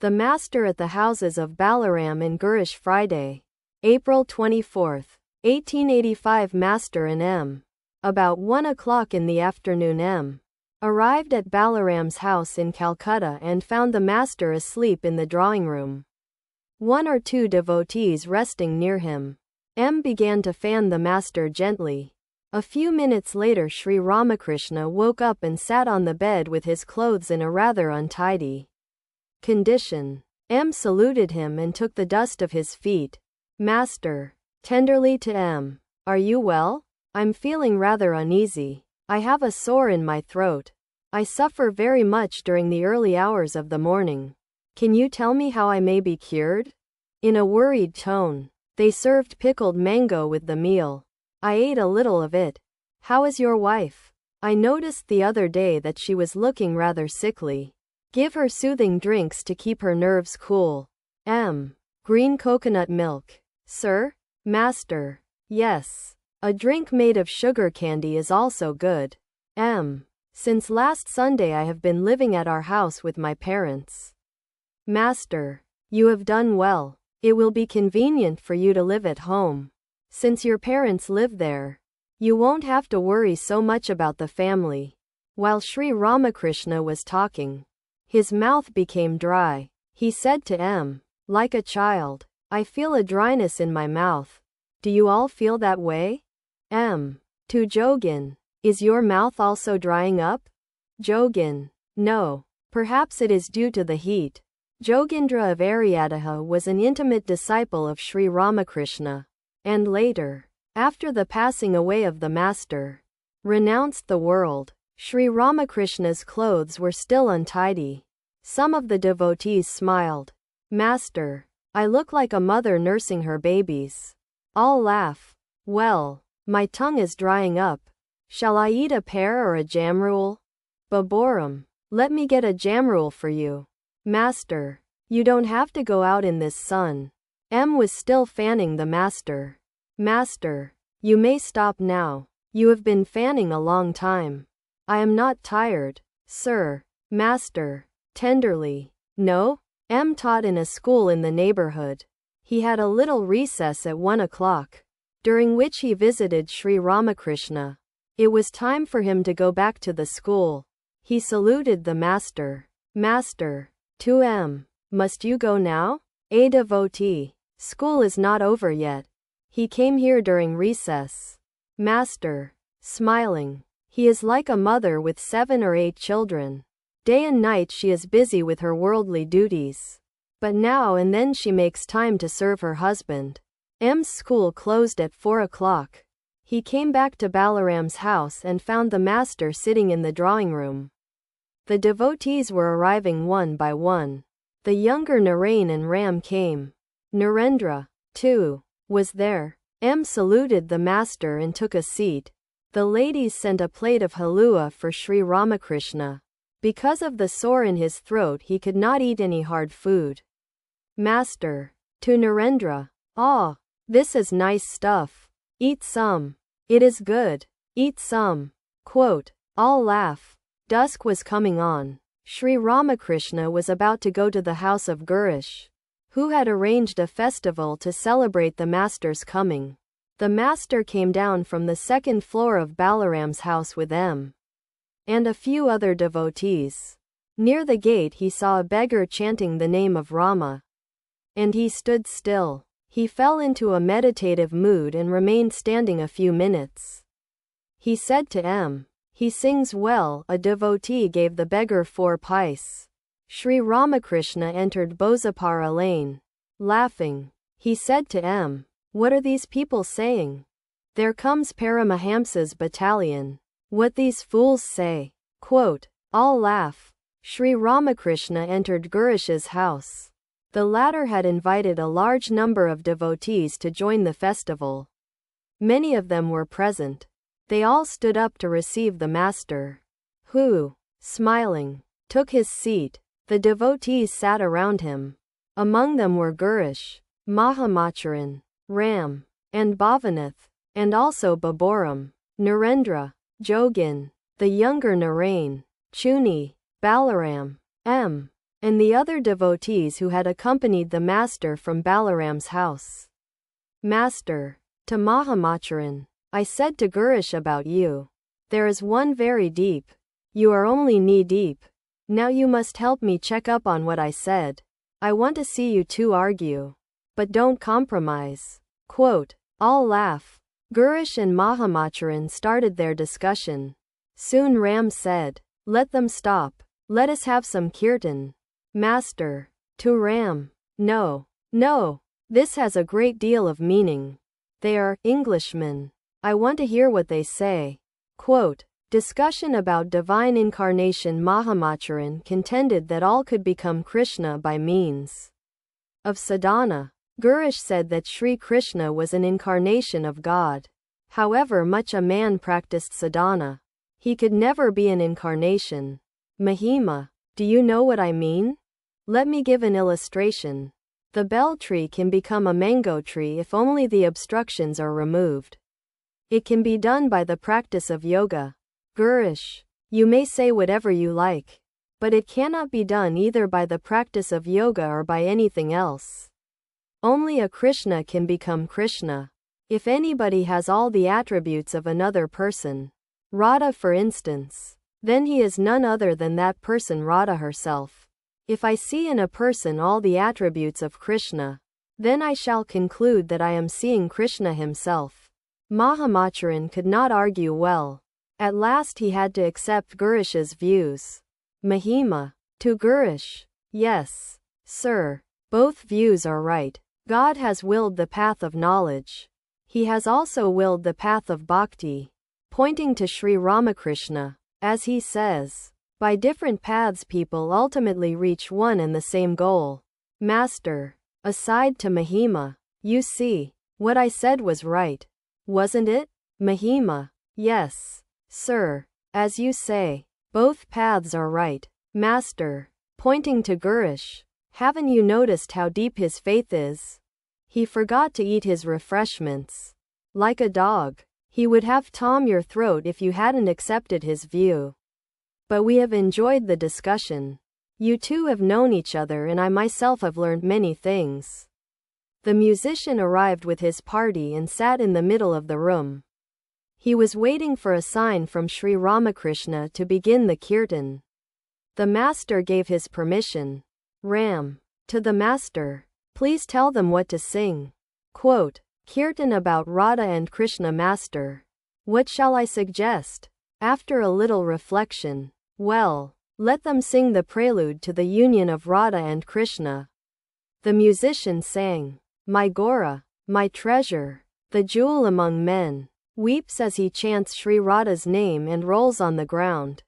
The Master at the houses of Balaram and Gurish Friday, April 24, 1885. Master and M. About 1 o'clock in the afternoon M. arrived at Balaram's house in Calcutta and found the Master asleep in the drawing room. One or two devotees resting near him. M began to fan the Master gently. A few minutes later Sri Ramakrishna woke up and sat on the bed with his clothes in a rather untidy condition. M saluted him and took the dust of his feet. Master, tenderly to M, are you well? I'm feeling rather uneasy. I have a sore in my throat. I suffer very much during the early hours of the morning. Can you tell me how I may be cured? In a worried tone. They served pickled mango with the meal. I ate a little of it. How is your wife? I noticed the other day that she was looking rather sickly. Give her soothing drinks to keep her nerves cool. M. Green coconut milk. Sir? Master. Yes. A drink made of sugar candy is also good. M. Since last Sunday I have been living at our house with my parents. Master. You have done well. It will be convenient for you to live at home. Since your parents live there, you won't have to worry so much about the family. While Sri Ramakrishna was talking, his mouth became dry. He said to M, like a child, I feel a dryness in my mouth. Do you all feel that way? M. To Jogin, is your mouth also drying up? Jogin, no. Perhaps it is due to the heat. Jogindra of Aryadaha was an intimate disciple of Sri Ramakrishna, and later, after the passing away of the Master, renounced the world. Sri Ramakrishna's clothes were still untidy. Some of the devotees smiled. Master, I look like a mother nursing her babies. All laugh. Well, my tongue is drying up. Shall I eat a pear or a jamrul? Baburam, let me get a jamrul for you. Master, you don't have to go out in this sun. M was still fanning the Master. Master, you may stop now. You have been fanning a long time. I am not tired, sir. Master, tenderly. No? M taught in a school in the neighborhood. He had a little recess at 1 o'clock, during which he visited Sri Ramakrishna. It was time for him to go back to the school. He saluted the Master. Master, to M, must you go now? A devotee. School is not over yet. He came here during recess. Master, smiling. He is like a mother with 7 or 8 children. Day and night she is busy with her worldly duties. But now and then she makes time to serve her husband. M's school closed at 4 o'clock. He came back to Balaram's house and found the Master sitting in the drawing room. The devotees were arriving one by one. The younger Narain and Ram came. Narendra, too, was there. M saluted the Master and took a seat. The ladies sent a plate of halua for Sri Ramakrishna. Because of the sore in his throat he could not eat any hard food. Master, to Narendra, ah, this is nice stuff. Eat some. It is good. Eat some. Quote, all laugh. Dusk was coming on. Sri Ramakrishna was about to go to the house of Gurish, who had arranged a festival to celebrate the Master's coming. The Master came down from the 2nd floor of Balaram's house with M and a few other devotees. Near the gate he saw a beggar chanting the name of Rama. And he stood still. He fell into a meditative mood and remained standing a few minutes. He said to M, he sings well. A devotee gave the beggar 4 pice. Sri Ramakrishna entered Bozapara lane. Laughing, he said to M, what are these people saying? There comes Paramahamsa's battalion. What these fools say. Quote, all laugh. Sri Ramakrishna entered Gurish's house. The latter had invited a large number of devotees to join the festival. Many of them were present. They all stood up to receive the Master, who, smiling, took his seat. The devotees sat around him. Among them were Gurish, Mahamacharan, Ram, and Bhavanath, and also Baburam, Narendra, Jogin, the younger Narain, Chuni, Balaram, M, and the other devotees who had accompanied the master from Balaram's house. Master, to Mahamacharan, I said to Gurish about you. There is one very deep. You are only knee-deep. Now you must help me check up on what I said. I want to see you two argue. But don't compromise. Quote, all laugh. Gurish and Mahamacharan started their discussion. Soon Ram said, let them stop. Let us have some kirtan. Master, to Ram, no, no, this has a great deal of meaning. They are Englishmen. I want to hear what they say. Quote, discussion about divine incarnation. Mahamacharan contended that all could become Krishna by means of sadhana. Gurish said that Sri Krishna was an incarnation of God. However much a man practiced sadhana, he could never be an incarnation. Mahima, do you know what I mean? Let me give an illustration. The bel tree can become a mango tree if only the obstructions are removed. It can be done by the practice of yoga. Gurish, you may say whatever you like, but it cannot be done either by the practice of yoga or by anything else. Only a Krishna can become Krishna. If anybody has all the attributes of another person, Radha for instance, then he is none other than that person Radha herself. If I see in a person all the attributes of Krishna, then I shall conclude that I am seeing Krishna himself. Mahamacharan could not argue well. At last he had to accept Gurish's views. Mahima, to Gurish, yes, sir, both views are right. God has willed the path of knowledge. He has also willed the path of bhakti, pointing to Sri Ramakrishna, as he says. By different paths people ultimately reach one and the same goal. Master, aside to Mahima, you see, what I said was right, wasn't it? Mahima, yes, sir, as you say, both paths are right. Master, pointing to Gurish, haven't you noticed how deep his faith is? He forgot to eat his refreshments. Like a dog, he would have torn your throat if you hadn't accepted his view. But we have enjoyed the discussion. You two have known each other and I myself have learned many things. The musician arrived with his party and sat in the middle of the room. He was waiting for a sign from Sri Ramakrishna to begin the kirtan. The master gave his permission. Ram, to the master, please tell them what to sing. Quote, kirtan about Radha and Krishna. Master, what shall I suggest? After a little reflection, well, let them sing the prelude to the union of Radha and Krishna. The musician sang, my Gora, my treasure, the jewel among men, weeps as he chants Sri Radha's name and rolls on the ground.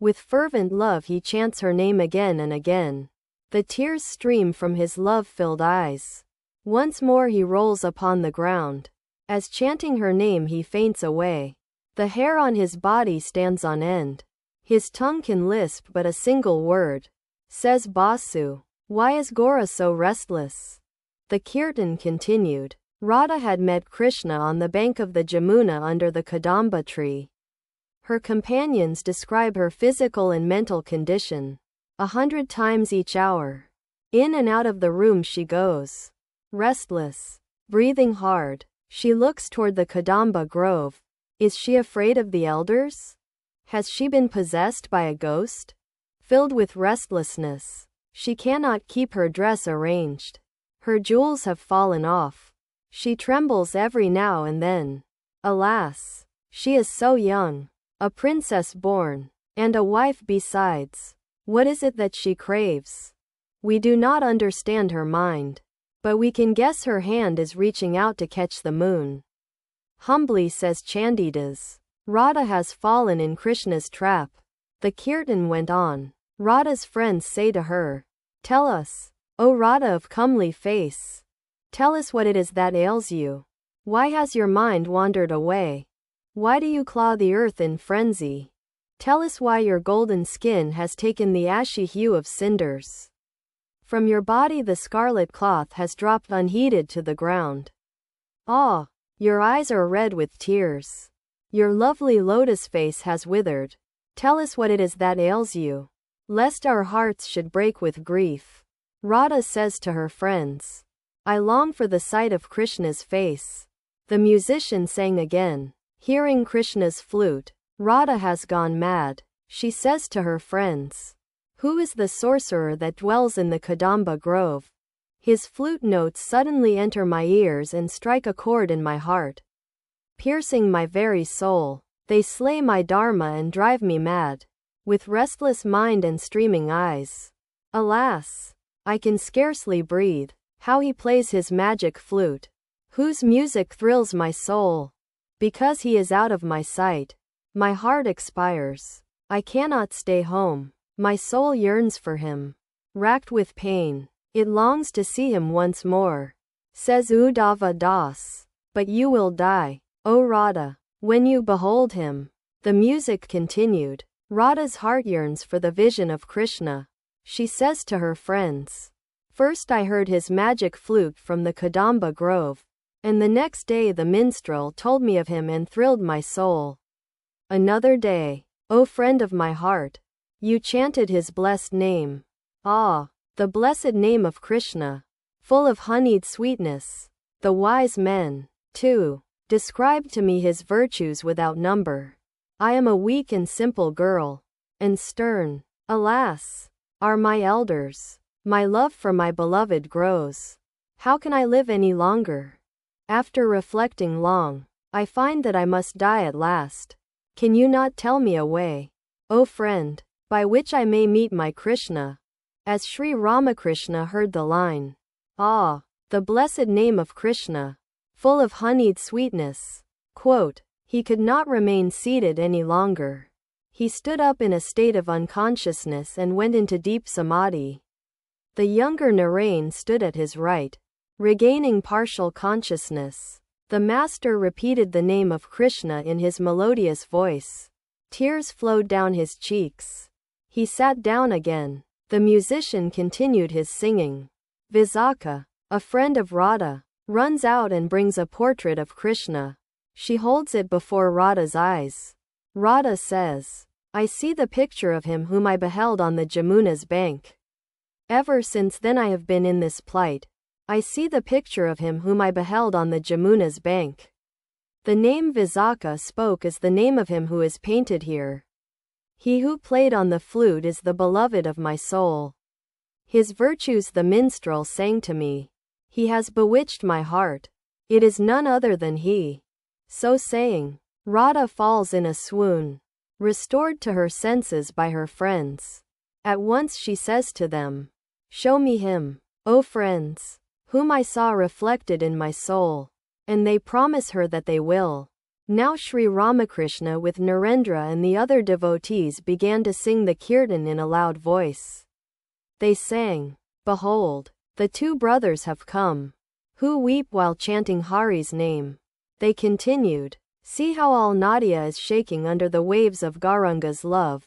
With fervent love he chants her name again and again. The tears stream from his love-filled eyes. Once more he rolls upon the ground. As chanting her name he faints away. The hair on his body stands on end. His tongue can lisp but a single word. Says Basu, why is Gora so restless? The kirtan continued. Radha had met Krishna on the bank of the Jamuna under the Kadamba tree. Her companions describe her physical and mental condition. 100 times each hour. In and out of the room she goes. Restless. Breathing hard. She looks toward the Kadamba grove. Is she afraid of the elders? Has she been possessed by a ghost? Filled with restlessness, she cannot keep her dress arranged. Her jewels have fallen off. She trembles every now and then. Alas, she is so young. A princess born, and a wife besides. What is it that she craves? We do not understand her mind, but we can guess her hand is reaching out to catch the moon. Humbly says Chandidas, Radha has fallen in Krishna's trap. The kirtan went on. Radha's friends say to her, tell us, O Radha of comely face, tell us what it is that ails you. Why has your mind wandered away? Why do you claw the earth in frenzy? Tell us why your golden skin has taken the ashy hue of cinders. From your body the scarlet cloth has dropped unheeded to the ground. Ah, your eyes are red with tears. Your lovely lotus face has withered. Tell us what it is that ails you. lest our hearts should break with grief. Radha says to her friends, I long for the sight of Krishna's face. The musician sang again. Hearing Krishna's flute, Radha has gone mad. She says to her friends, who is the sorcerer that dwells in the Kadamba grove? His flute notes suddenly enter my ears and strike a chord in my heart, piercing my very soul. They slay my dharma and drive me mad, with restless mind and streaming eyes. Alas, I can scarcely breathe. How he plays his magic flute, whose music thrills my soul. Because he is out of my sight, my heart expires. I cannot stay home. My soul yearns for him. Racked with pain, it longs to see him once more. Says Uddhava Das, but you will die, O Radha, when you behold him. The music continued. Radha's heart yearns for the vision of Krishna. She says to her friends, first I heard his magic flute from the Kadamba grove, and the next day the minstrel told me of him and thrilled my soul. Another day, O friend of my heart, you chanted his blessed name. Ah, the blessed name of Krishna, full of honeyed sweetness. The wise men, too, described to me his virtues without number. I am a weak and simple girl, and stern, alas, are my elders. My love for my beloved grows. How can I live any longer? After reflecting long, I find that I must die at last. Can you not tell me a way, O friend, by which I may meet my Krishna? As Sri Ramakrishna heard the line, ah, the blessed name of Krishna, full of honeyed sweetness. Quote, he could not remain seated any longer. He stood up in a state of unconsciousness and went into deep samadhi. The younger Narain stood at his right, regaining partial consciousness. The master repeated the name of Krishna in his melodious voice. Tears flowed down his cheeks. He sat down again. The musician continued his singing. Visakha, a friend of Radha, runs out and brings a portrait of Krishna. She holds it before Radha's eyes. Radha says, I see the picture of him whom I beheld on the Jamuna's bank. Ever since then I have been in this plight. I see the picture of him whom I beheld on the Jamuna's bank. The name Visakha spoke is the name of him who is painted here. He who played on the flute is the beloved of my soul. His virtues the minstrel sang to me. He has bewitched my heart. It is none other than he. So saying, Radha falls in a swoon, restored to her senses by her friends. At once she says to them, show me him, O friends, whom I saw reflected in my soul. And they promise her that they will. Now Sri Ramakrishna with Narendra and the other devotees began to sing the kirtan in a loud voice. They sang, behold, the two brothers have come, who weep while chanting Hari's name. They continued, see how all Nadia is shaking under the waves of Gauranga's love.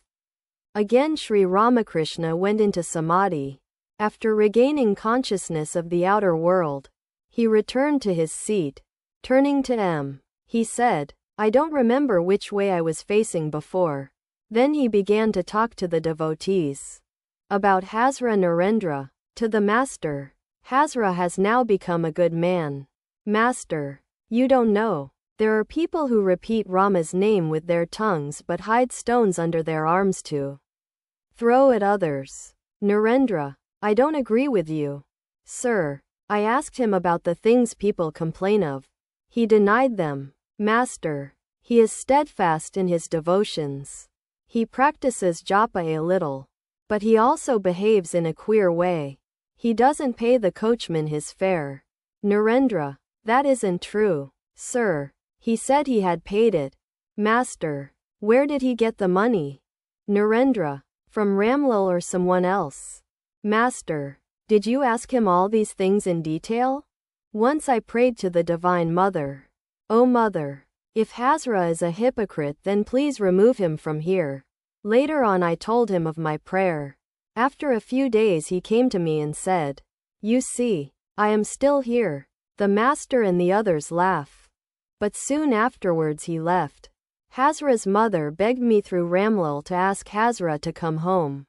Again Sri Ramakrishna went into samadhi. After regaining consciousness of the outer world, he returned to his seat. Turning to M, he said, I don't remember which way I was facing before. Then he began to talk to the devotees about Hazra Narendra. To the master, Hazra has now become a good man. Master, you don't know. There are people who repeat Rama's name with their tongues but hide stones under their arms to throw at others. Narendra, I don't agree with you. Sir, I asked him about the things people complain of. He denied them. Master, he is steadfast in his devotions. He practices japa a little, but he also behaves in a queer way. He doesn't pay the coachman his fare. Narendra, that isn't true. Sir, he said he had paid it. Master, where did he get the money? Narendra, from Ramlal or someone else. Master, did you ask him all these things in detail? Once I prayed to the Divine Mother. O Mother, if Hazra is a hypocrite then please remove him from here. Later on I told him of my prayer. After a few days he came to me and said, you see, I am still here. The master and the others laugh. But soon afterwards he left. Hazra's mother begged me through Ramlal to ask Hazra to come home.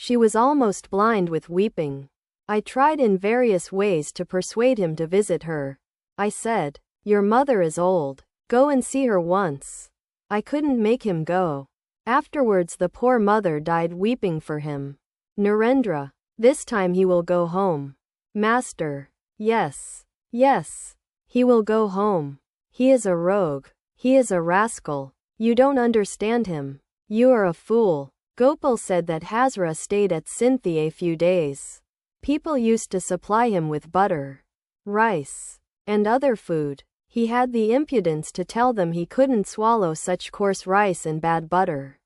She was almost blind with weeping. I tried in various ways to persuade him to visit her. I said, "Your mother is old. Go and see her once." I couldn't make him go. Afterwards the poor mother died weeping for him. Narendra, this time he will go home. Master, yes, yes, he will go home. He is a rogue. He is a rascal. You don't understand him. You are a fool. Gopal said that Hazra stayed at Sindhi a few days. People used to supply him with butter, rice, and other food. He had the impudence to tell them he couldn't swallow such coarse rice and bad butter.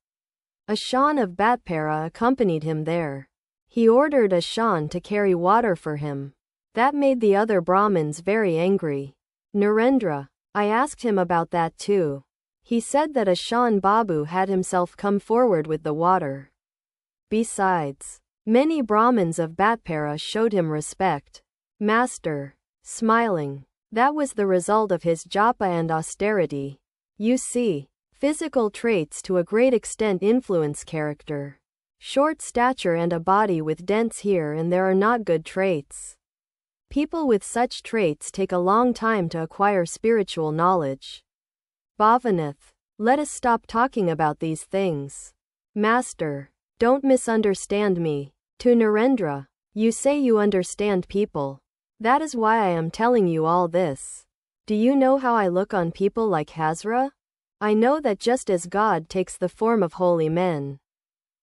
Ashan of Batpara accompanied him there. He ordered Ashan to carry water for him. That made the other Brahmins very angry. Narendra, I asked him about that too. He said that Ashan Babu had himself come forward with the water. Besides, many Brahmins of Batpara showed him respect. Master, smiling, that was the result of his japa and austerity. You see, physical traits to a great extent influence character. Short stature and a body with dents here and there are not good traits. People with such traits take a long time to acquire spiritual knowledge. Bhavanath, let us stop talking about these things. Master, don't misunderstand me. To Narendra, you say you understand people. That is why I am telling you all this. Do you know how I look on people like Hazra? I know that just as God takes the form of holy men,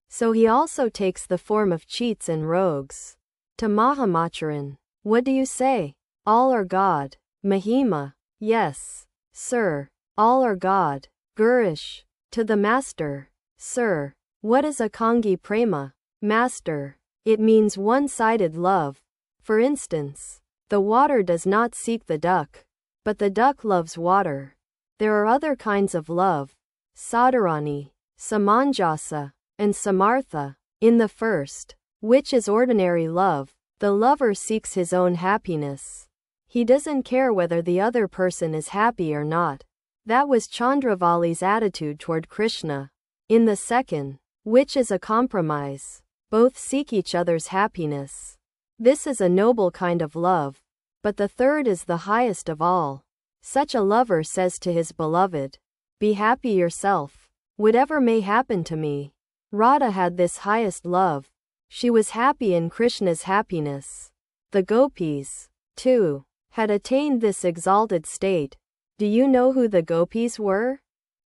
so he also takes the form of cheats and rogues. To Mahamacharan, what do you say? All are God. Mahima, yes, sir, all are God. Gurish, to the Master, sir, what is Akangi Prema? Master, it means one-sided love. For instance, the water does not seek the duck, but the duck loves water. There are other kinds of love, Sadharani, Samanjasa, and Samartha. In the first, which is ordinary love, the lover seeks his own happiness. He doesn't care whether the other person is happy or not. That was Chandravali's attitude toward Krishna. In the second, which is a compromise, both seek each other's happiness. This is a noble kind of love. But the third is the highest of all. Such a lover says to his beloved, "Be happy yourself, whatever may happen to me." Radha had this highest love. She was happy in Krishna's happiness. The gopis, too, had attained this exalted state. Do you know who the gopis were?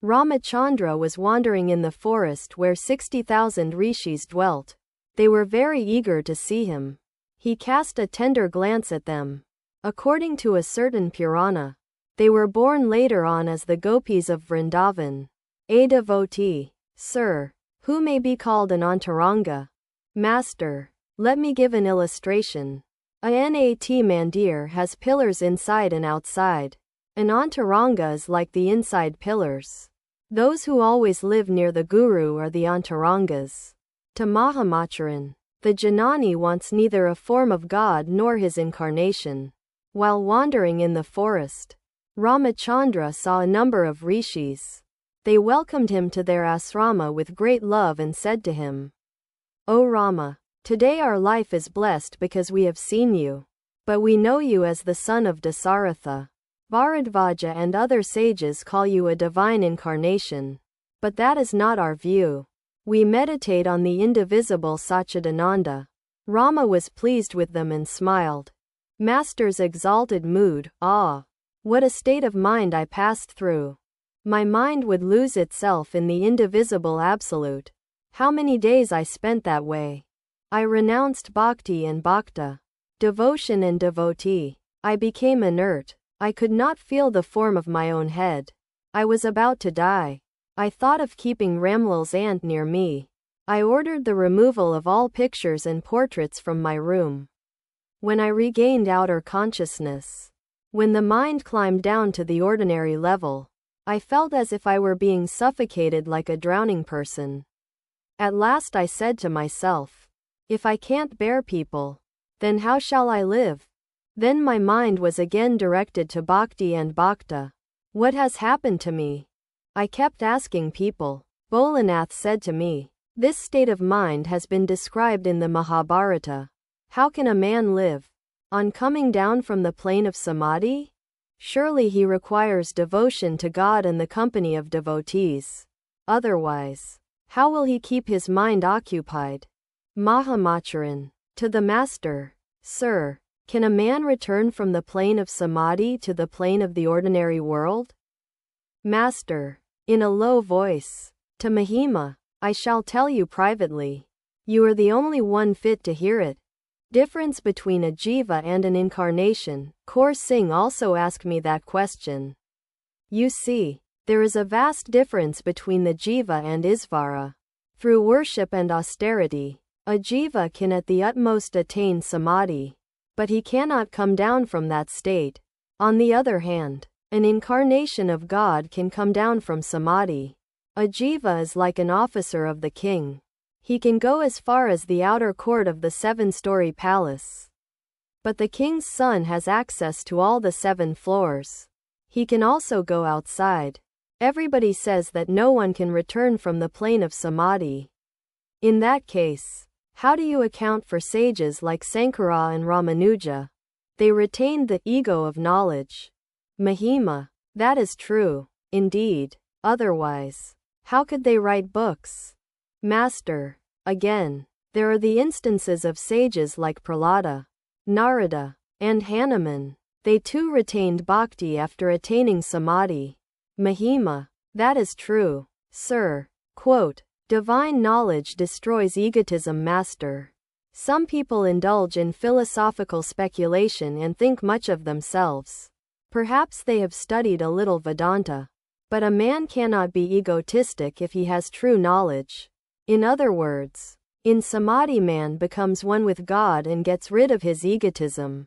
Ramachandra was wandering in the forest where 60,000 rishis dwelt. They were very eager to see him. He cast a tender glance at them. According to a certain Purana, they were born later on as the gopis of Vrindavan. A devotee, sir, who may be called an antaranga. Master, let me give an illustration. A Nat mandir has pillars inside and outside. An antaranga is like the inside pillars. Those who always live near the Guru are the antarangas. To Mahamacharan, the Janani wants neither a form of God nor his incarnation. While wandering in the forest, Ramachandra saw a number of rishis. They welcomed him to their asrama with great love and said to him, "O Rama, today our life is blessed because we have seen you. But we know you as the son of Dasaratha. Bharadvaja and other sages call you a divine incarnation. But that is not our view. We meditate on the indivisible Satchidananda." Rama was pleased with them and smiled. Master's exalted mood, what a state of mind I passed through. My mind would lose itself in the indivisible absolute. How many days I spent that way. I renounced bhakti and bhakta, devotion and devotee. I became inert. I could not feel the form of my own head. I was about to die. I thought of keeping Ramlal's aunt near me. I ordered the removal of all pictures and portraits from my room. When I regained outer consciousness, when the mind climbed down to the ordinary level, I felt as if I were being suffocated like a drowning person. At last I said to myself, if I can't bear people, then how shall I live? Then my mind was again directed to bhakti and bhakta. What has happened to me? I kept asking people. Bholanath said to me, This state of mind has been described in the Mahabharata. How can a man live on coming down from the plane of samadhi? Surely he requires devotion to God and the company of devotees. Otherwise, how will he keep his mind occupied? Mahamacharan. To the Master. Sir, can a man return from the plane of samadhi to the plane of the ordinary world? Master. In a low voice. To Mahima. I shall tell you privately. You are the only one fit to hear it. Difference between a jiva and an incarnation. Kaur Singh also asked me that question. You see, there is a vast difference between the jiva and Isvara. Through worship and austerity, a jiva can at the utmost attain samadhi, but he cannot come down from that state. On the other hand, an incarnation of God can come down from samadhi. A jiva is like an officer of the king. He can go as far as the outer court of the 7-story palace. But the king's son has access to all the 7 floors. He can also go outside. Everybody says that no one can return from the plane of samadhi. In that case, how do you account for sages like Sankara and Ramanuja? They retained the ego of knowledge. Mahima. That is true, indeed. Otherwise, how could they write books? Master. Again, there are the instances of sages like Prahlada, Narada, and Hanuman. They too retained bhakti after attaining samadhi. Mahima. That is true, sir. Quote, divine knowledge destroys egotism. Master. Some people indulge in philosophical speculation and think much of themselves. Perhaps they have studied a little Vedanta. But a man cannot be egotistic if he has true knowledge. In other words, in samadhi man becomes one with God and gets rid of his egotism.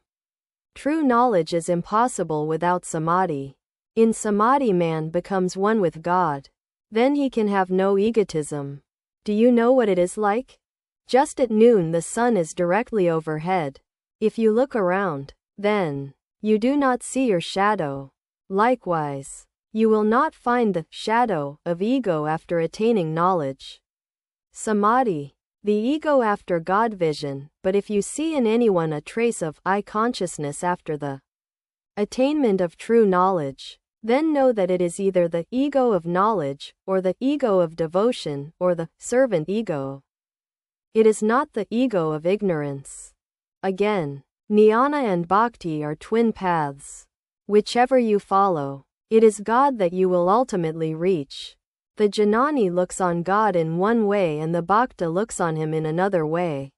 True knowledge is impossible without samadhi. In samadhi man becomes one with God. Then he can have no egotism. Do you know what it is like? Just at noon the sun is directly overhead. If you look around, then you do not see your shadow. Likewise, you will not find the shadow of ego after attaining knowledge. Samadhi, the ego after God vision, but if you see in anyone a trace of I consciousness after the attainment of true knowledge, then know that it is either the ego of knowledge, or the ego of devotion, or the servant ego. It is not the ego of ignorance. Again, jnana and bhakti are twin paths. Whichever you follow, it is God that you will ultimately reach. The jnani looks on God in one way and the bhakta looks on him in another way.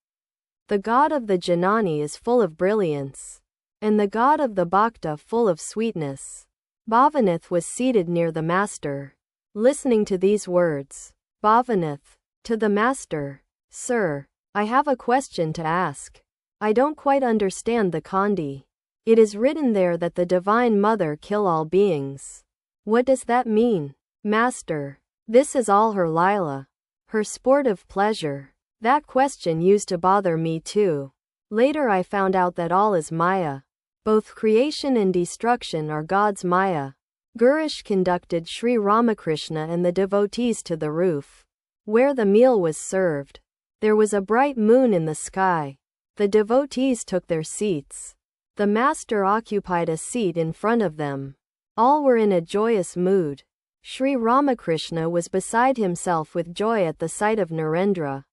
The God of the jnani is full of brilliance, and the God of the bhakta full of sweetness. Bhavanath was seated near the Master, listening to these words. Bhavanath. To the Master. Sir, I have a question to ask. I don't quite understand the Kandi. It is written there that the Divine Mother kill all beings. What does that mean? Master. This is all her lila. Her sportive pleasure. That question used to bother me too. Later I found out that all is Maya. Both creation and destruction are God's Maya. Gurish conducted Sri Ramakrishna and the devotees to the roof, where the meal was served. There was a bright moon in the sky. The devotees took their seats. The Master occupied a seat in front of them. All were in a joyous mood. Sri Ramakrishna was beside himself with joy at the sight of Narendra.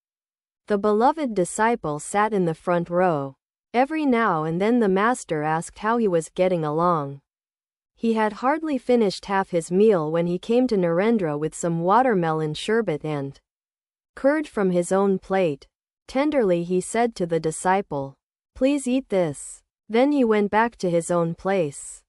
The beloved disciple sat in the front row. Every now and then the Master asked how he was getting along. He had hardly finished half his meal when he came to Narendra with some watermelon sherbet and curd from his own plate. Tenderly he said to the disciple, "Please eat this." Then he went back to his own place.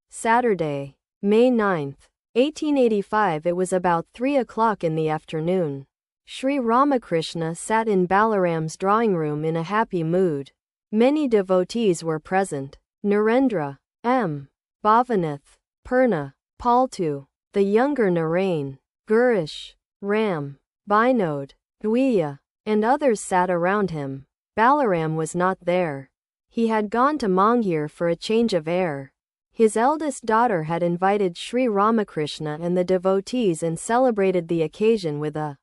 Saturday, May 9, 1885. It was about 3 o'clock in the afternoon. Sri Ramakrishna sat in Balaram's drawing room in a happy mood. Many devotees were present. Narendra, M. Bhavanath, Purna, Paltu, the younger Narain, Gurish, Ram, Binod, Dwiya, and others sat around him. Balaram was not there. He had gone to Manghir for a change of air. His eldest daughter had invited Sri Ramakrishna and the devotees and celebrated the occasion with a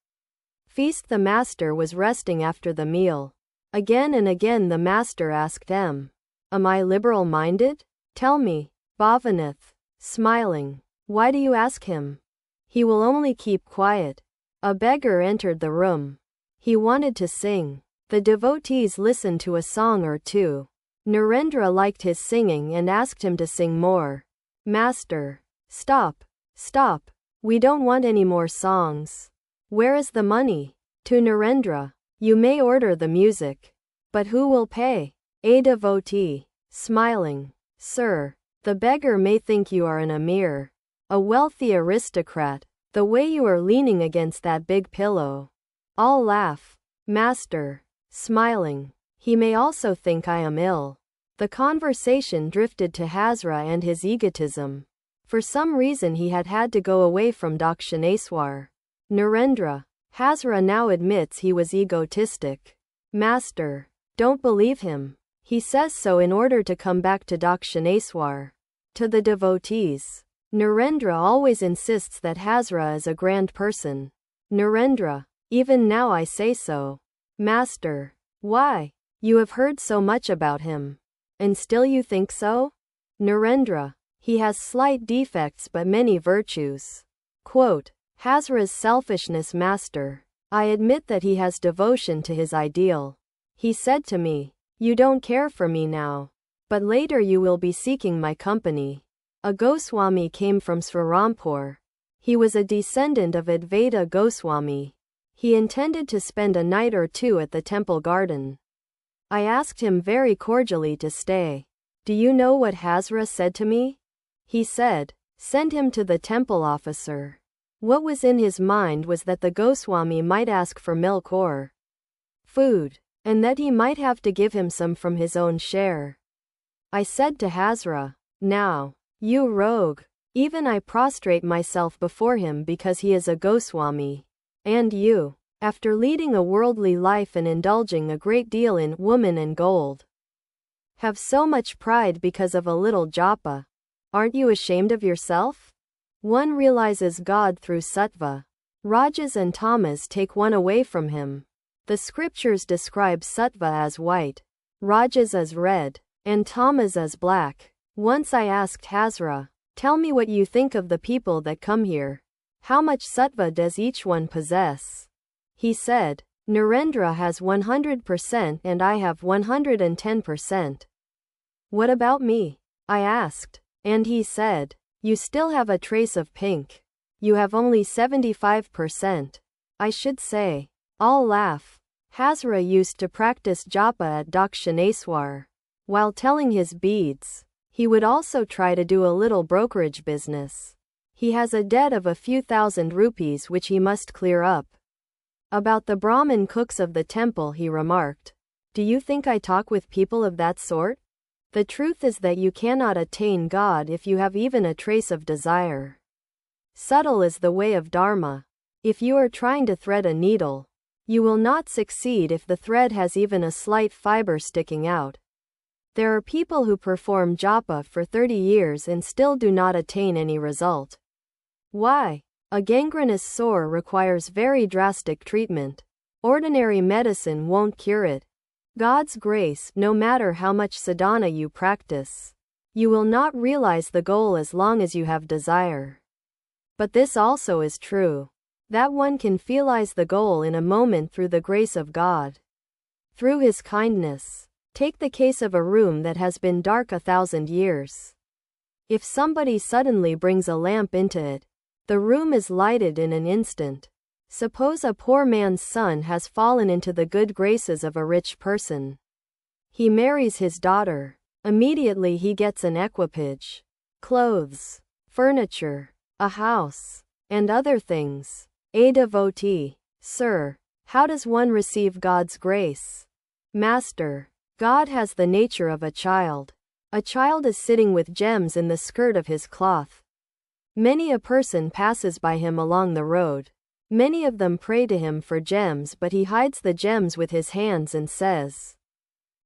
feast. The master was resting after the meal. Again and again the master asked him, "Am I liberal-minded? Tell me." Bhavanath, smiling, "Why do you ask him? He will only keep quiet." A beggar entered the room. He wanted to sing. The devotees listened to a song or two. Narendra liked his singing and asked him to sing more. "Master, stop, stop. We don't want any more songs. Where is the money?" To Narendra, "You may order the music. But who will pay?" A devotee, smiling, "Sir, the beggar may think you are an Amir, a wealthy aristocrat, the way you are leaning against that big pillow. All laugh." Master, smiling, "He may also think I am ill." The conversation drifted to Hazra and his egotism. For some reason he had to go away from Dakshineswar. Narendra, Hazra now admits he was egotistic. Master, don't believe him. He says so in order to come back to Dakshineswar. To the devotees, Narendra always insists that Hazra is a grand person. Narendra, even now I say so. Master, why? You have heard so much about him. And still you think so? Narendra, he has slight defects but many virtues. Quote, Hazra's selfishness. Master, I admit that he has devotion to his ideal. He said to me, "You don't care for me now. But later you will be seeking my company." A Goswami came from Srirampur. He was a descendant of Advaita Goswami. He intended to spend a night or two at the temple garden. I asked him very cordially to stay. Do you know what Hazra said to me? He said, "Send him to the temple officer." What was in his mind was that the Goswami might ask for milk or food, and that he might have to give him some from his own share. I said to Hazra, "Now, you rogue, even I prostrate myself before him because he is a Goswami. And you, after leading a worldly life and indulging a great deal in woman and gold, have so much pride because of a little japa. Aren't you ashamed of yourself?" One realizes God through sattva. Rajas and tamas take one away from him. The scriptures describe sattva as white, rajas as red, and tamas as black. Once I asked Hazra, "Tell me what you think of the people that come here. How much sattva does each one possess?" He said, "Narendra has 100% and I have 110%. What about me?" I asked. And he said, "You still have a trace of pink. You have only 75%. I should say." All laugh. Hazra used to practice japa at Dakshineswar. While telling his beads, he would also try to do a little brokerage business. He has a debt of a few thousand rupees which he must clear up. About the Brahmin cooks of the temple he remarked, "Do you think I talk with people of that sort? The truth is that you cannot attain God if you have even a trace of desire. Subtle is the way of Dharma. If you are trying to thread a needle, you will not succeed if the thread has even a slight fiber sticking out. There are people who perform japa for 30 years and still do not attain any result. Why? A gangrenous sore requires very drastic treatment. Ordinary medicine won't cure it. God's grace, no matter how much sadhana you practice, you will not realize the goal as long as you have desire. But this also is true, that one can realize the goal in a moment through the grace of God, through His kindness. Take the case of a room that has been dark 1,000 years. If somebody suddenly brings a lamp into it, the room is lighted in an instant. Suppose a poor man's son has fallen into the good graces of a rich person. He marries his daughter. Immediately he gets an equipage, clothes, furniture, a house, and other things. A devotee, "Sir, how does one receive God's grace?" Master, God has the nature of a child. A child is sitting with gems in the skirt of his cloth. Many a person passes by him along the road. Many of them pray to him for gems, but he hides the gems with his hands and says,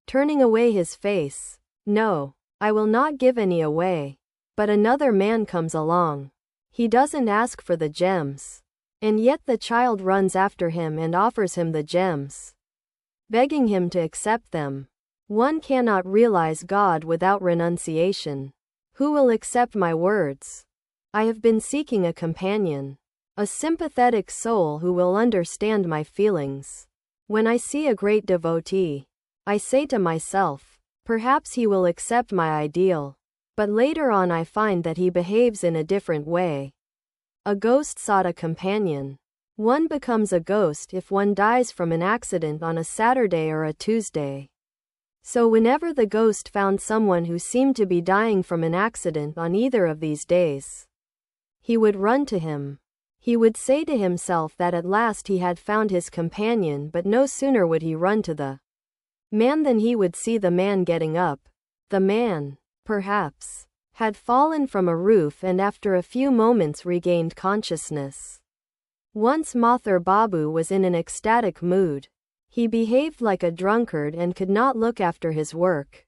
turning away his face, "No, I will not give any away." But another man comes along. He doesn't ask for the gems. And yet the child runs after him and offers him the gems, begging him to accept them. One cannot realize God without renunciation. Who will accept my words? I have been seeking a companion, a sympathetic soul who will understand my feelings. When I see a great devotee, I say to myself, perhaps he will accept my ideal. But later on I find that he behaves in a different way. A ghost sought a companion. One becomes a ghost if one dies from an accident on a Saturday or a Tuesday. So whenever the ghost found someone who seemed to be dying from an accident on either of these days, he would run to him. He would say to himself that at last he had found his companion, but no sooner would he run to the man than he would see the man getting up. The man, perhaps, had fallen from a roof and after a few moments regained consciousness. Once Mathur Babu was in an ecstatic mood. He behaved like a drunkard and could not look after his work.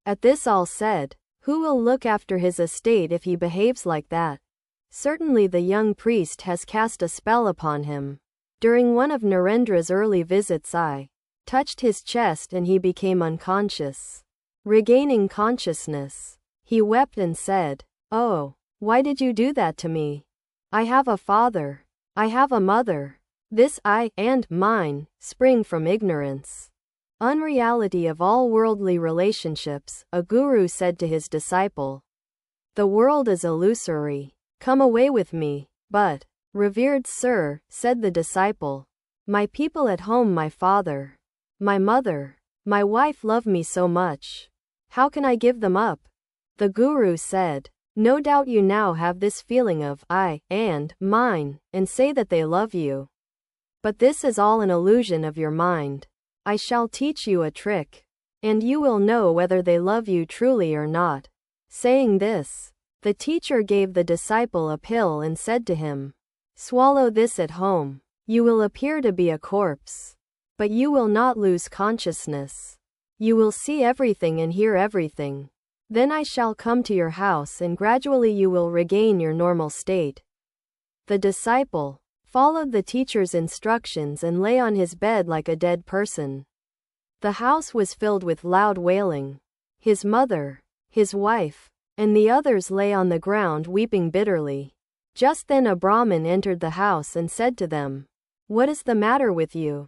At this all said, who will look after his estate if he behaves like that? Certainly the young priest has cast a spell upon him. During one of Narendra's early visits I touched his chest and he became unconscious. Regaining consciousness, he wept and said, "Oh, why did you do that to me? I have a father. I have a mother. This I and mine spring from ignorance." Unreality of all worldly relationships, a guru said to his disciple. The world is illusory. Come away with me. But, revered sir, said the disciple, my people at home, my father, my mother, my wife love me so much. How can I give them up? The guru said, no doubt you now have this feeling of I and mine, and say that they love you. But this is all an illusion of your mind. I shall teach you a trick, and you will know whether they love you truly or not. Saying this, the teacher gave the disciple a pill and said to him, swallow this at home. You will appear to be a corpse, but you will not lose consciousness. You will see everything and hear everything. Then I shall come to your house and gradually you will regain your normal state. The disciple followed the teacher's instructions and lay on his bed like a dead person. The house was filled with loud wailing. His mother, his wife, and the others lay on the ground weeping bitterly. Just then a Brahmin entered the house and said to them, what is the matter with you?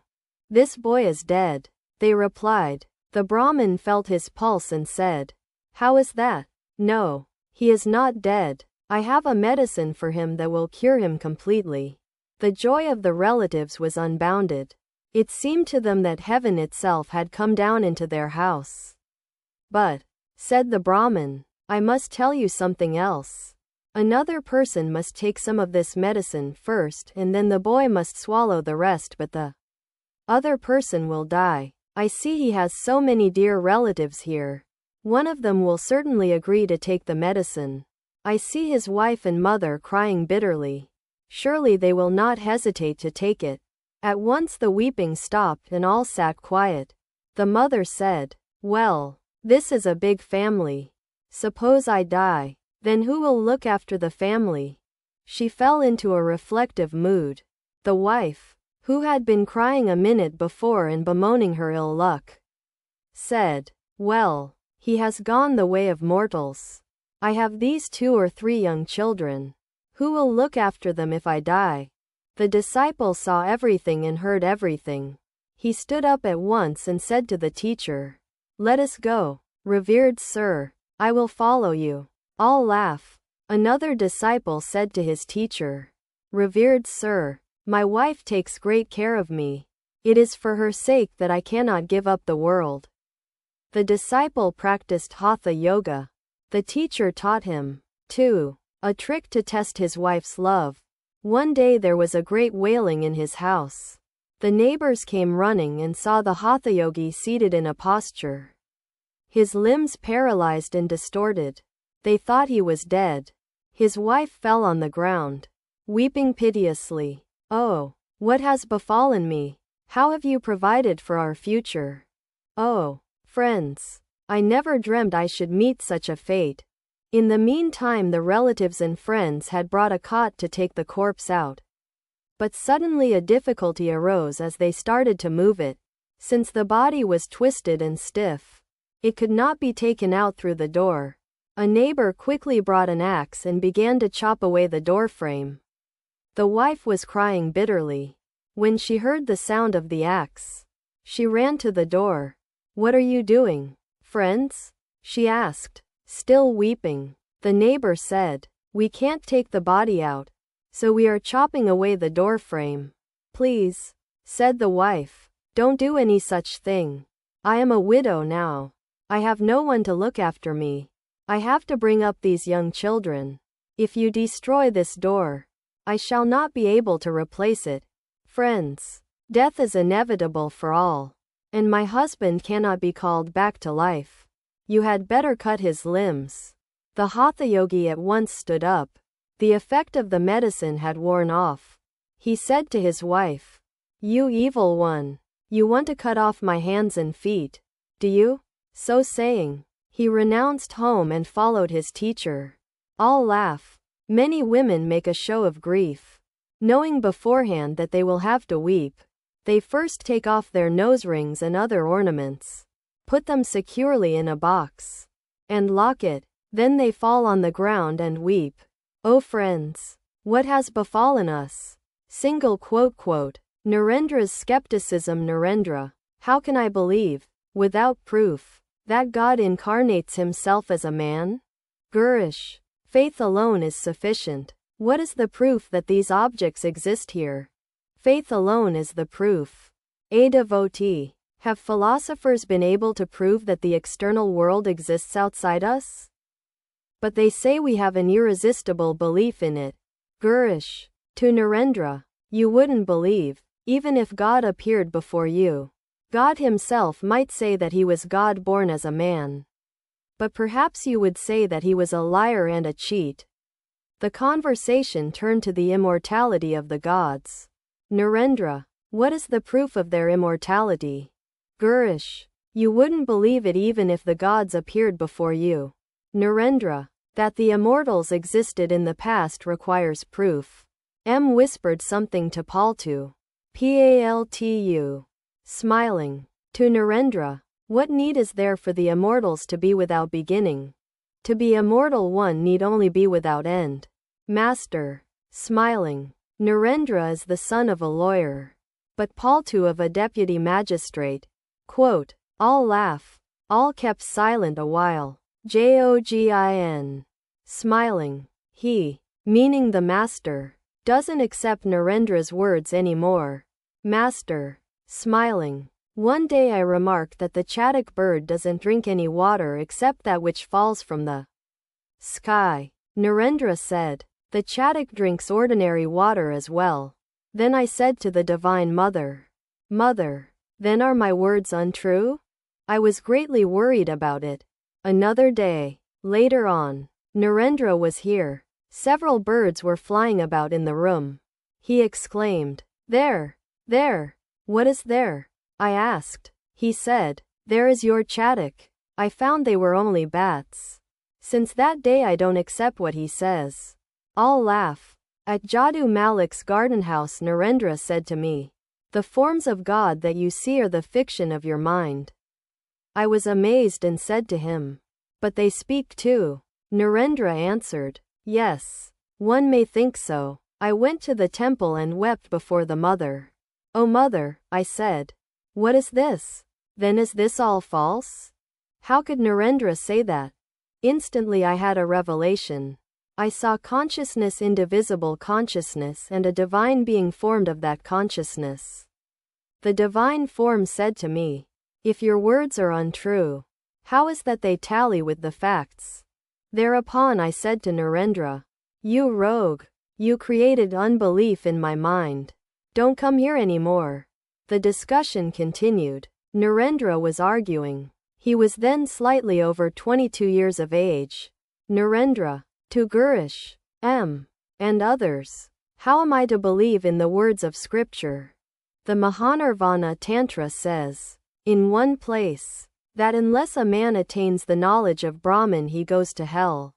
This boy is dead. They replied. The Brahmin felt his pulse and said, how is that? No, he is not dead. I have a medicine for him that will cure him completely. The joy of the relatives was unbounded. It seemed to them that heaven itself had come down into their house. But, said the Brahmin, I must tell you something else. Another person must take some of this medicine first and then the boy must swallow the rest, but the other person will die. I see he has so many dear relatives here. One of them will certainly agree to take the medicine. I see his wife and mother crying bitterly. Surely they will not hesitate to take it. At once the weeping stopped and all sat quiet. The mother said, well, this is a big family. Suppose I die, then who will look after the family? She fell into a reflective mood. The wife, who had been crying a minute before and bemoaning her ill luck, said, well, he has gone the way of mortals. I have these 2 or 3 young children. Who will look after them if I die? The disciple saw everything and heard everything. He stood up at once and said to the teacher, let us go. Revered sir, I will follow you. All laugh. Another disciple said to his teacher, revered sir, my wife takes great care of me. It is for her sake that I cannot give up the world. The disciple practiced Hatha Yoga. The teacher taught him, too, a trick to test his wife's love. One day there was a great wailing in his house. The neighbors came running and saw the Hatha Yogi seated in a posture, his limbs paralyzed and distorted. They thought he was dead. His wife fell on the ground, weeping piteously. Oh, what has befallen me? How have you provided for our future? Oh, friends, I never dreamt I should meet such a fate. In the meantime the relatives and friends had brought a cot to take the corpse out. But suddenly a difficulty arose as they started to move it. Since the body was twisted and stiff, it could not be taken out through the door. A neighbor quickly brought an axe and began to chop away the door frame. The wife was crying bitterly. When she heard the sound of the axe, she ran to the door. "What are you doing, friends?" she asked, still weeping. The neighbor said, "We can't take the body out, so we are chopping away the door frame." "Please," said the wife, "don't do any such thing. I am a widow now. I have no one to look after me. I have to bring up these young children. If you destroy this door, I shall not be able to replace it." Friends, death is inevitable for all, and my husband cannot be called back to life. You had better cut his limbs. The Hatha yogi at once stood up. The effect of the medicine had worn off. He said to his wife, "You evil one, you want to cut off my hands and feet, do you?" So saying, he renounced home and followed his teacher. All laugh. Many women make a show of grief. Knowing beforehand that they will have to weep, they first take off their nose rings and other ornaments, put them securely in a box, and lock it. Then they fall on the ground and weep. Oh friends, what has befallen us? Narendra's skepticism. Narendra, how can I believe, without proof, that God incarnates himself as a man? Gurish, faith alone is sufficient. What is the proof that these objects exist here? Faith alone is the proof. A devotee, have philosophers been able to prove that the external world exists outside us? But they say we have an irresistible belief in it. Gurish, to Narendra, you wouldn't believe, even if God appeared before you. God himself might say that he was God born as a man. But perhaps you would say that he was a liar and a cheat. The conversation turned to the immortality of the gods. Narendra, what is the proof of their immortality? Gurish, you wouldn't believe it even if the gods appeared before you. Narendra, that the immortals existed in the past requires proof. M whispered something to Paltu. Paltu. Smiling. To Narendra, what need is there for the immortals to be without beginning? To be immortal one need only be without end. Master. Smiling. Narendra is the son of a lawyer, but Paltu of a deputy magistrate. Quote, all laugh. All kept silent a while. Jogin. Smiling. He, meaning the master, doesn't accept Narendra's words anymore. Master. Smiling. One day I remarked that the chatak bird doesn't drink any water except that which falls from the sky. Narendra said, the chatak drinks ordinary water as well. Then I said to the Divine Mother, Mother, then are my words untrue? I was greatly worried about it. Another day, later on, Narendra was here. Several birds were flying about in the room. He exclaimed, there. What is there? I asked. He said, there is your chatak. I found they were only bats. Since that day I don't accept what he says. All laugh. At Jadu Malik's garden house, Narendra said to me, the forms of God that you see are the fiction of your mind. I was amazed and said to him, but they speak too. Narendra answered, yes, one may think so. I went to the temple and wept before the mother. O mother, I said, what is this? Then is this all false? How could Narendra say that? Instantly I had a revelation. I saw consciousness, indivisible consciousness, and a divine being formed of that consciousness. The divine form said to me, if your words are untrue, how is that they tally with the facts? Thereupon I said to Narendra, you rogue, you created unbelief in my mind. Don't come here anymore. The discussion continued. Narendra was arguing. He was then slightly over 22 years of age. Narendra, to Gurish, M. and others, how am I to believe in the words of scripture? The Mahanirvana Tantra says, in one place, that unless a man attains the knowledge of Brahman he goes to hell.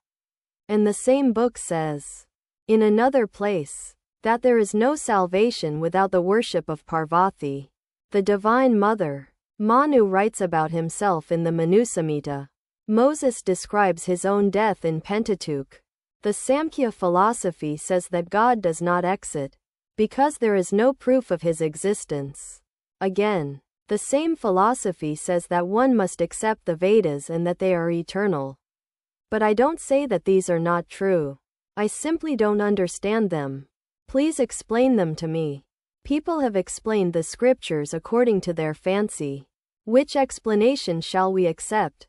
And the same book says, in another place, that there is no salvation without the worship of Parvati, the Divine Mother. Manu writes about himself in the Manusamhita. Moses describes his own death in Pentateuch. The Samkhya philosophy says that God does not exist, because there is no proof of his existence. Again, the same philosophy says that one must accept the Vedas and that they are eternal. But I don't say that these are not true. I simply don't understand them. Please explain them to me. People have explained the scriptures according to their fancy. Which explanation shall we accept?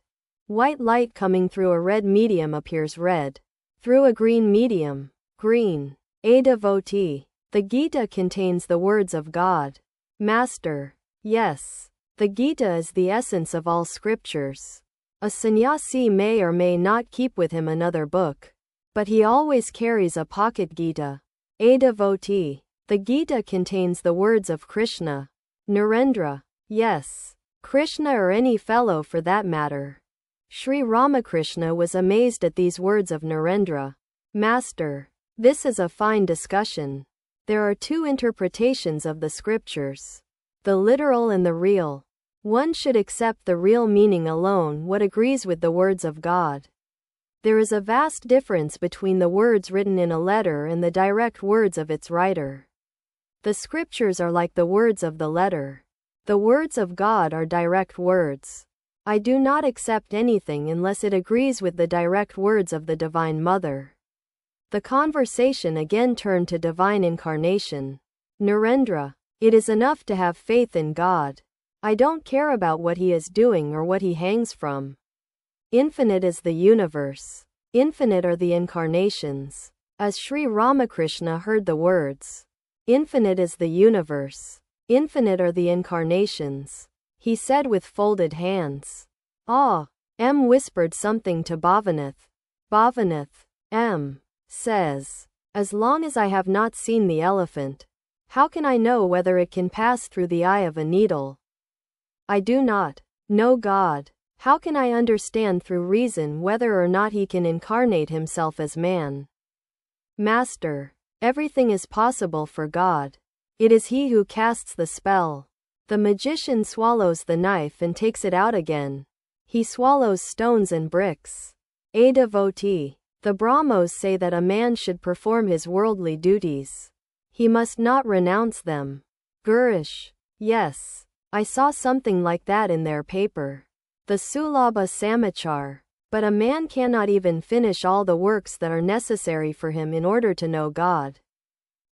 White light coming through a red medium appears red. Through a green medium, green. A devotee. The Gita contains the words of God. Master. Yes. The Gita is the essence of all scriptures. A sannyasi may or may not keep with him another book, but he always carries a pocket Gita. A devotee. The Gita contains the words of Krishna. Narendra. Yes. Krishna or any fellow for that matter. Sri Ramakrishna was amazed at these words of Narendra. Master. This is a fine discussion. There are two interpretations of the scriptures, the literal and the real. One should accept the real meaning alone, what agrees with the words of God. There is a vast difference between the words written in a letter and the direct words of its writer. The scriptures are like the words of the letter. The words of God are direct words. I do not accept anything unless it agrees with the direct words of the Divine Mother. The conversation again turned to divine incarnation. Narendra. It is enough to have faith in God. I don't care about what he is doing or what he hangs from. Infinite is the universe. Infinite are the incarnations. As Sri Ramakrishna heard the words, infinite is the universe. Infinite are the incarnations, he said with folded hands. Ah! M whispered something to Bhavanath. Bhavanath. M. says, as long as I have not seen the elephant, how can I know whether it can pass through the eye of a needle? I do not know God. How can I understand through reason whether or not he can incarnate himself as man? Master. Everything is possible for God. It is he who casts the spell. The magician swallows the knife and takes it out again. He swallows stones and bricks. A devotee. The Brahmos say that a man should perform his worldly duties. He must not renounce them. Gurish. Yes. I saw something like that in their paper. The Sulabha Samachar. But a man cannot even finish all the works that are necessary for him in order to know God.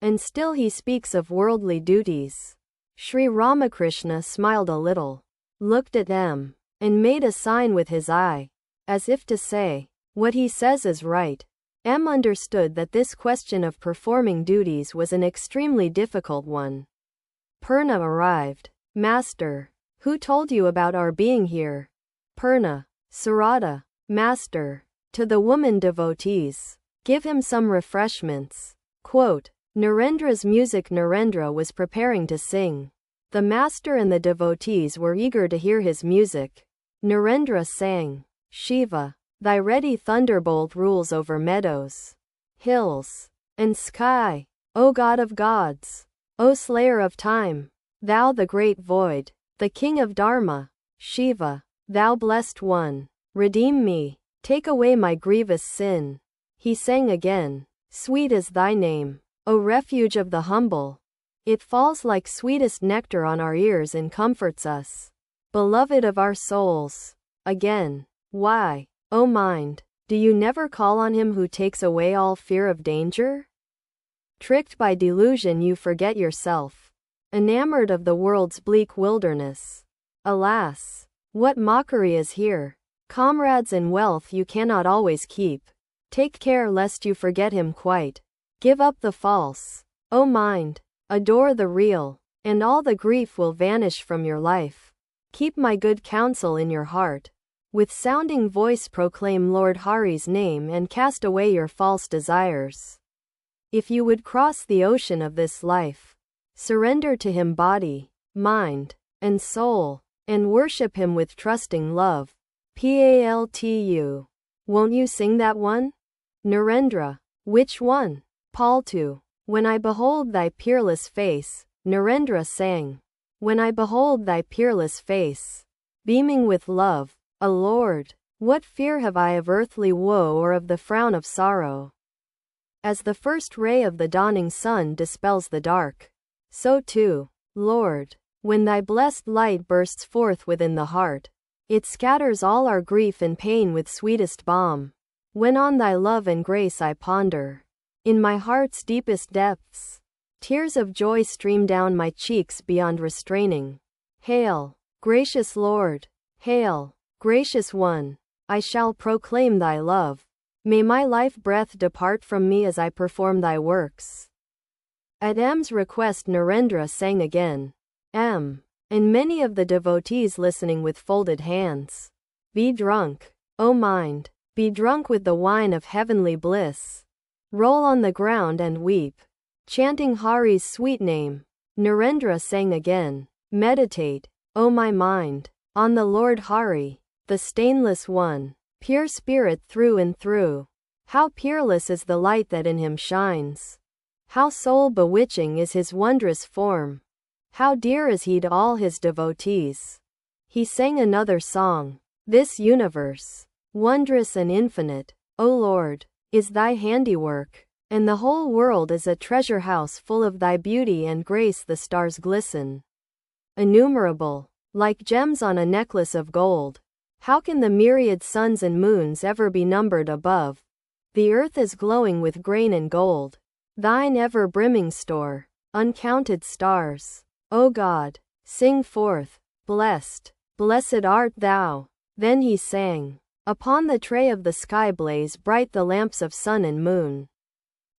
And still he speaks of worldly duties. Sri Ramakrishna smiled a little, looked at them, and made a sign with his eye, as if to say, what he says is right. M understood that this question of performing duties was an extremely difficult one. Purna arrived. Master. Who told you about our being here? Purna. Sarada. Master. To the woman devotees. Give him some refreshments. Quote. Narendra's music. Narendra was preparing to sing. The master and the devotees were eager to hear his music. Narendra sang. Shiva. Thy ready thunderbolt rules over meadows, hills, and sky. O God of gods. O slayer of time. Thou the great void. The king of Dharma. Shiva. Thou blessed one. Redeem me. Take away my grievous sin. He sang again. Sweet is thy name, O refuge of the humble. It falls like sweetest nectar on our ears and comforts us. Beloved of our souls. Again. Why, O mind, do you never call on him who takes away all fear of danger? Tricked by delusion you forget yourself. Enamored of the world's bleak wilderness. Alas, what mockery is here. Comrades and wealth you cannot always keep. Take care lest you forget him quite. Give up the false, O mind. Adore the real, and all the grief will vanish from your life. Keep my good counsel in your heart. With sounding voice proclaim Lord Hari's name and cast away your false desires. If you would cross the ocean of this life, surrender to him body, mind, and soul, and worship him with trusting love. Paltu. Won't you sing that one? Narendra. Which one? Paltu. When I behold thy peerless face, Narendra sang. When I behold thy peerless face, beaming with love, a Lord, what fear have I of earthly woe or of the frown of sorrow? As the first ray of the dawning sun dispels the dark, so too, Lord, when thy blessed light bursts forth within the heart, it scatters all our grief and pain with sweetest balm. When on thy love and grace I ponder, in my heart's deepest depths, tears of joy stream down my cheeks beyond restraining. Hail, gracious Lord! Hail, gracious One! I shall proclaim thy love. May my life breath depart from me as I perform thy works. At M's request Narendra sang again. And many of the devotees listening with folded hands. Be drunk, O mind, be drunk with the wine of heavenly bliss. Roll on the ground and weep, chanting Hari's sweet name. Narendra sang again. Meditate, O my mind, on the Lord Hari, the stainless one, pure spirit through and through. How peerless is the light that in him shines. How soul-bewitching is his wondrous form. How dear is he to all his devotees. He sang another song. This universe, wondrous and infinite, O Lord, is thy handiwork, and the whole world is a treasure house full of thy beauty and grace. The stars glisten, innumerable, like gems on a necklace of gold. How can the myriad suns and moons ever be numbered above? The earth is glowing with grain and gold, thine ever-brimming store, uncounted stars. O God, sing forth, blessed, blessed art thou. Then he sang. Upon the tray of the sky blaze bright the lamps of sun and moon.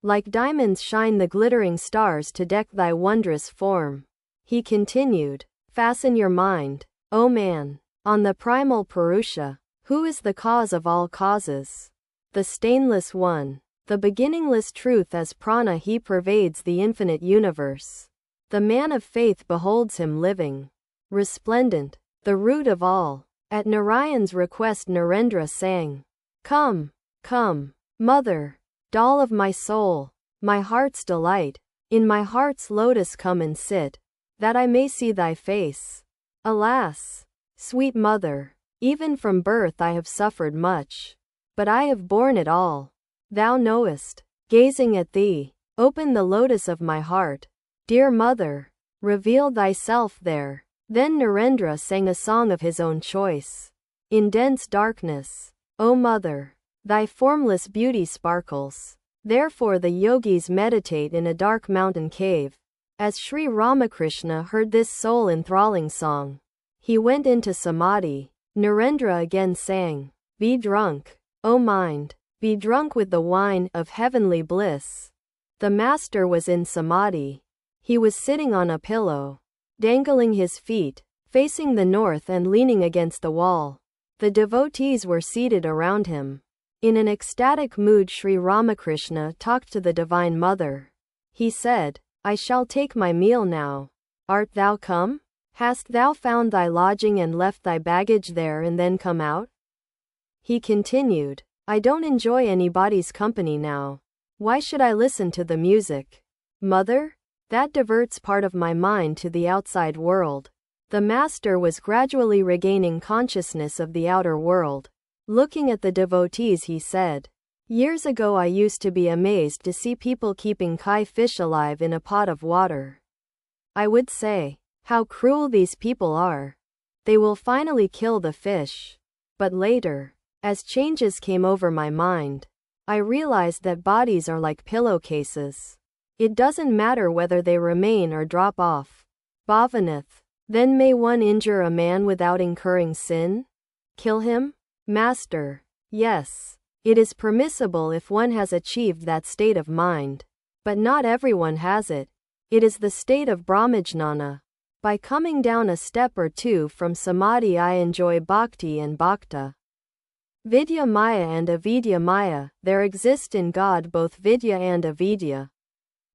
Like diamonds shine the glittering stars to deck thy wondrous form. He continued, fasten your mind, O man, on the primal Purusha, who is the cause of all causes. The stainless one, the beginningless truth as prana, he pervades the infinite universe. The man of faith beholds him living, resplendent, the root of all. At Narayan's request Narendra sang. Come, come, mother, doll of my soul, my heart's delight, in my heart's lotus come and sit, that I may see thy face. Alas, sweet mother, even from birth I have suffered much, but I have borne it all. Thou knowest, gazing at thee, open the lotus of my heart. Dear mother, reveal thyself there. Then Narendra sang a song of his own choice. In dense darkness, O mother, thy formless beauty sparkles. Therefore the yogis meditate in a dark mountain cave. As Sri Ramakrishna heard this soul-enthralling song, he went into samadhi. Narendra again sang. Be drunk, O mind, be drunk with the wine of heavenly bliss. The master was in samadhi. He was sitting on a pillow, dangling his feet, facing the north and leaning against the wall. The devotees were seated around him. In an ecstatic mood Sri Ramakrishna talked to the Divine Mother. He said, I shall take my meal now. Art thou come? Hast thou found thy lodging and left thy baggage there and then come out? He continued, I don't enjoy anybody's company now. Why should I listen to the music? Mother? That diverts part of my mind to the outside world. The master was gradually regaining consciousness of the outer world. Looking at the devotees he said, Years ago I used to be amazed to see people keeping kai fish alive in a pot of water. I would say, how cruel these people are. They will finally kill the fish. But later, as changes came over my mind, I realized that bodies are like pillowcases. It doesn't matter whether they remain or drop off. Bhavanath. Then may one injure a man without incurring sin? Kill him? Master. Yes. It is permissible if one has achieved that state of mind. But not everyone has it. It is the state of Brahmajnana. By coming down a step or two from samadhi I enjoy bhakti and bhakta. Vidya Maya and Avidya Maya. There exist in God both Vidya and Avidya.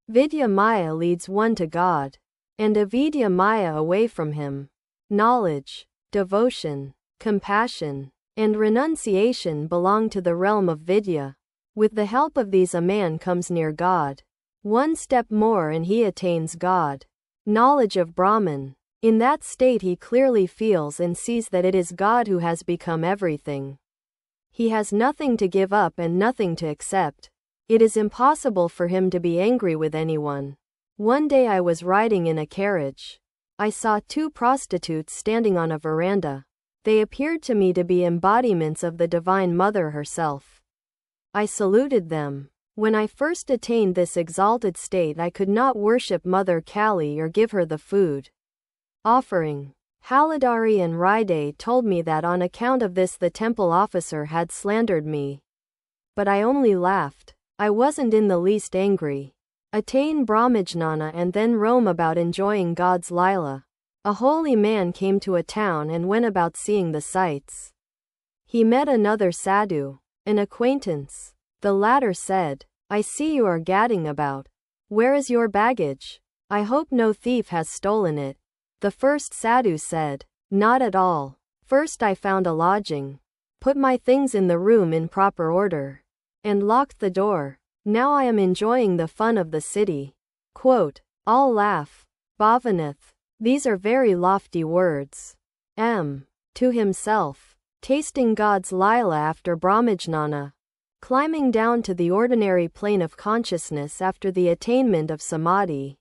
Vidya Maya leads one to God, and Avidya Maya away from him. Knowledge, devotion, compassion, and renunciation belong to the realm of Vidya. With the help of these a man comes near God. One step more and he attains God. Knowledge of Brahman. In that state he clearly feels and sees that it is God who has become everything. He has nothing to give up and nothing to accept. It is impossible for him to be angry with anyone. One day I was riding in a carriage. I saw two prostitutes standing on a veranda. They appeared to me to be embodiments of the Divine Mother herself. I saluted them. When I first attained this exalted state, I could not worship Mother Kali or give her the food offering. Haladari and Raide told me that on account of this the temple officer had slandered me. But I only laughed. I wasn't in the least angry. Attain Brahmajnana and then roam about enjoying God's Lila. A holy man came to a town and went about seeing the sights. He met another sadhu, an acquaintance. The latter said, "I see you are gadding about. Where is your baggage? I hope no thief has stolen it." The first sadhu said, "Not at all. First I found a lodging, put my things in the room in proper order, and locked the door. Now I am enjoying the fun of the city." Quote, all laugh. Bhavanath. These are very lofty words. To himself. Tasting God's Lila after Brahmajnana. Climbing down to the ordinary plane of consciousness after the attainment of Samadhi.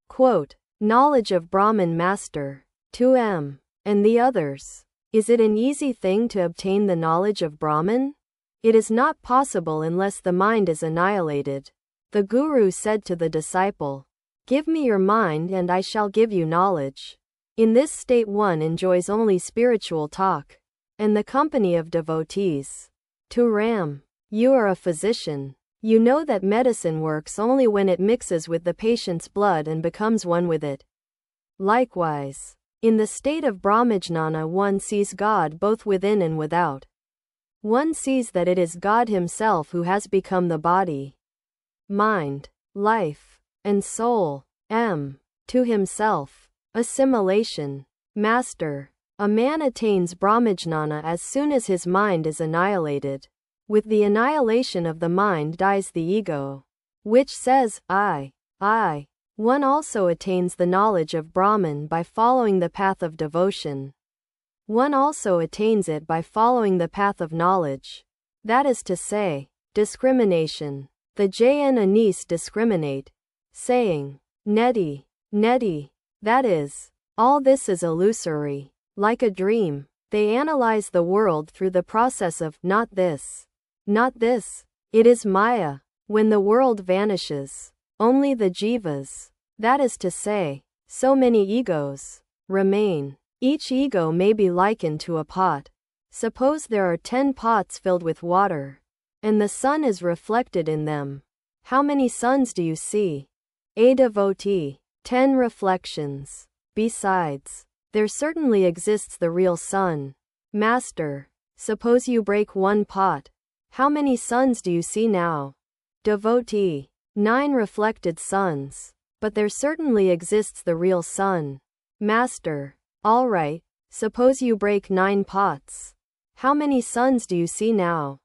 Quote, knowledge of Brahman Master. 2m. And the others. Is it an easy thing to obtain the knowledge of Brahman? It is not possible unless the mind is annihilated. The Guru said to the disciple, "Give me your mind and I shall give you knowledge." In this state one enjoys only spiritual talk and the company of devotees. 2 Ram. You are a physician. You know that medicine works only when it mixes with the patient's blood and becomes one with it. Likewise, in the state of Brahmajnana one sees God both within and without. One sees that it is God himself who has become the body, mind, life, and soul. To himself. Assimilation. Master. A man attains Brahmajnana as soon as his mind is annihilated. With the annihilation of the mind dies the ego, which says, I. One also attains the knowledge of Brahman by following the path of devotion. One also attains it by following the path of knowledge. That is to say, discrimination. The Jn Anis discriminate, saying, Neti. That is, all this is illusory. Like a dream, they analyze the world through the process of not this. It is Maya. When the world vanishes, only the jivas, that is to say, so many egos, remain. Each ego may be likened to a pot. Suppose there are 10 pots filled with water, and the sun is reflected in them. How many suns do you see? A devotee. 10 reflections. Besides, there certainly exists the real sun. Master. Suppose you break one pot. How many suns do you see now? Devotee. 9 reflected suns. But there certainly exists the real sun. Master. All right. Suppose you break 9 pots. How many suns do you see now?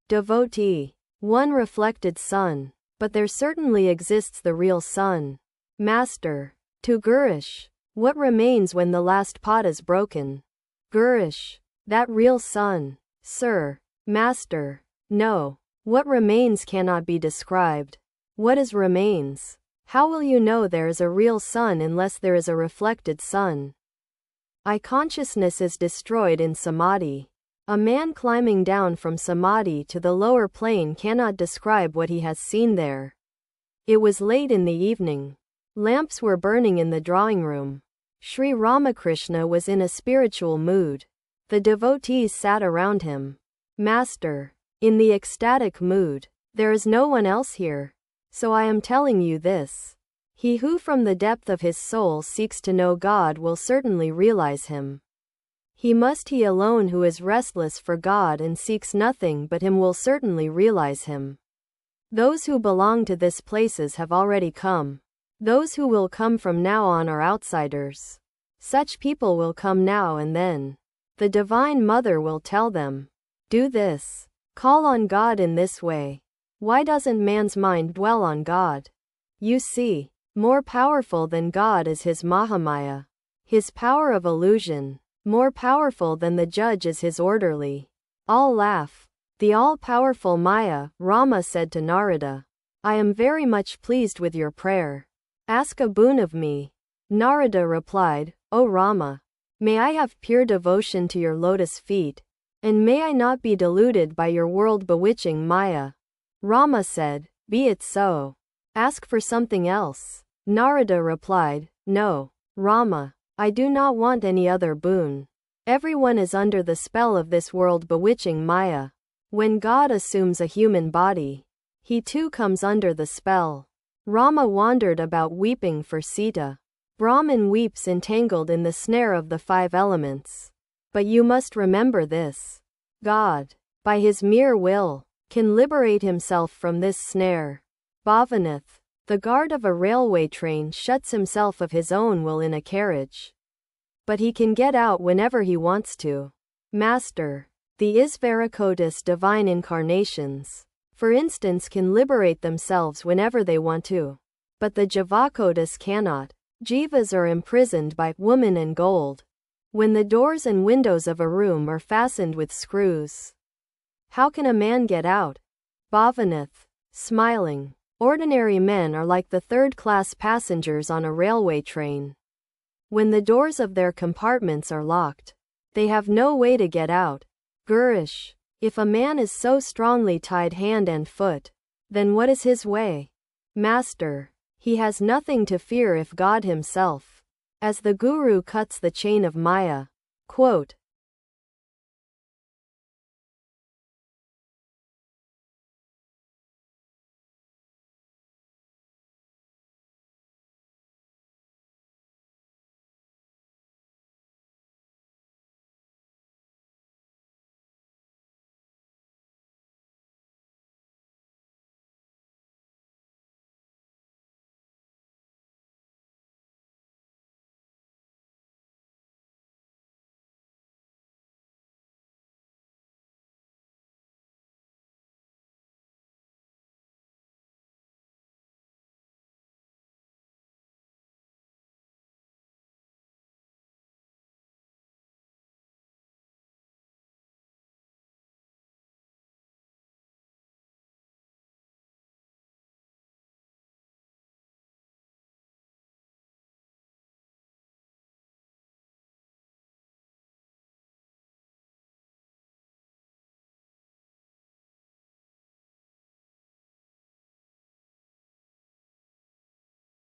Devotee. 1 reflected sun. But there certainly exists the real sun. Master. To Gurish. What remains when the last pot is broken? Gurish. That real sun. Sir. Master. No. What remains cannot be described. What is remains? How will you know there is a real sun unless there is a reflected sun? I consciousness is destroyed in Samadhi. A man climbing down from Samadhi to the lower plane cannot describe what he has seen there. It was late in the evening. Lamps were burning in the drawing room. Sri Ramakrishna was in a spiritual mood. The devotees sat around him. Master. In the ecstatic mood. There is no one else here. So I am telling you this. He who from the depth of his soul seeks to know God will certainly realize him. He alone who is restless for God and seeks nothing but him will certainly realize him. Those who belong to this places have already come. Those who will come from now on are outsiders. Such people will come now and then. The Divine Mother will tell them, do this. Call on God in this way. Why doesn't man's mind dwell on God? You see, more powerful than God is his Mahamaya, his power of illusion. More powerful than the judge is his orderly. All laugh. The all-powerful Maya, Rama said to Narada, I am very much pleased with your prayer. Ask a boon of me. Narada replied, O Rama, may I have pure devotion to your lotus feet, and may I not be deluded by your world-bewitching Maya. Rama said, Be it so. Ask for something else. Narada replied, No, Rama, I do not want any other boon. Everyone is under the spell of this world-bewitching Maya. When God assumes a human body, he too comes under the spell. Rama wandered about weeping for Sita. Brahman weeps entangled in the snare of the 5 elements. But you must remember this. God, by his mere will, can liberate himself from this snare. Bhavanath, the guard of a railway train, shuts himself of his own will in a carriage. But he can get out whenever he wants to. Master, the Isvarakotis divine incarnations, for instance, can liberate themselves whenever they want to. But the Javakotis cannot. Jivas are imprisoned by woman and gold. When the doors and windows of a room are fastened with screws, how can a man get out? Bhavanath, smiling. Ordinary men are like the third-class passengers on a railway train. When the doors of their compartments are locked, they have no way to get out. Gurish, if a man is so strongly tied hand and foot, then what is his way? Master, he has nothing to fear if God himself, as the Guru cuts the chain of Maya. Quote,